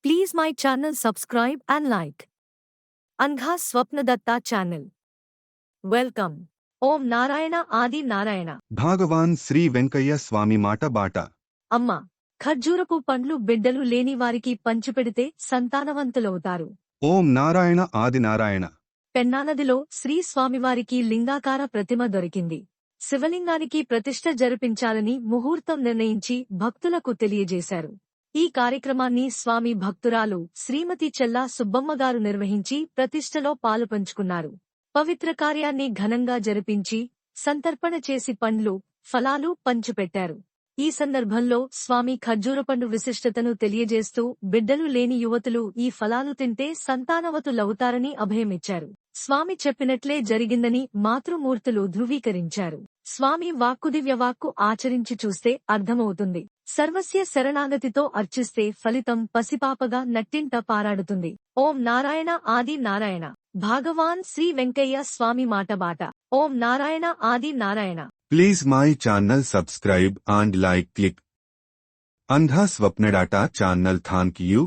Please my channel subscribe and like. Angha Swapnadatta channel. Welcome. Om Narayana Adi Narayana. భాగవాన్ Shri Venkaiah స్వామి మాట బాట. అమ్మ ఖర్జూరపు పండ్లు బిడ్డలు లేని వారికి పంచిపెడితే సంతానవంతులవుతారు. ఓం నారాయణ ఆది నారాయణ. పెన్నానదిలో శ్రీ స్వామివారికి లింగాకార ప్రతిమ దొరికింది. శివలింగానికి ప్రతిష్ఠ జరిపించాలని ముహూర్తం నిర్ణయించి భక్తులకు తెలియజేశారు. ఈ కార్యక్రమాన్ని స్వామి భక్తురాలు శ్రీమతి చెల్లా సుబ్బమ్మగారు నిర్వహించి ప్రతిష్ఠలో పాలుపంచుకున్నారు. పవిత్ర కార్యాన్ని ఘనంగా జరిపించి సంతర్పణ చేసి పండ్లు, ఫలాలు పంచిపెట్టారు. ఈ సందర్భంలో స్వామి ఖర్జూరపండు విశిష్టతను తెలియజేస్తూ బిడ్డలు లేని యువతులు ఈ ఫలాలు తింటే సంతానవతులవుతారని అభయమిచ్చారు. స్వామి చెప్పినట్లే జరిగిందని మాతృమూర్తులు ధృవీకరించారు. స్వామి వాక్కుదివ్యవాక్కు ఆచరించి చూస్తే అర్థమవుతుంది. సర్వస్య శరణాగతితో అర్చిస్తే ఫలితం పసిపాపగా నట్టింట పారాడుతుంది. ఓం నారాయణ ఆది నారాయణ. భాగవాన్ శ్రీ వెంకయ్య స్వామి మాటబాట. ఓం Narayana Adi Narayana. Please my channel subscribe and like click. అంధా స్వప్నడాటా ఛానల్. Thank you.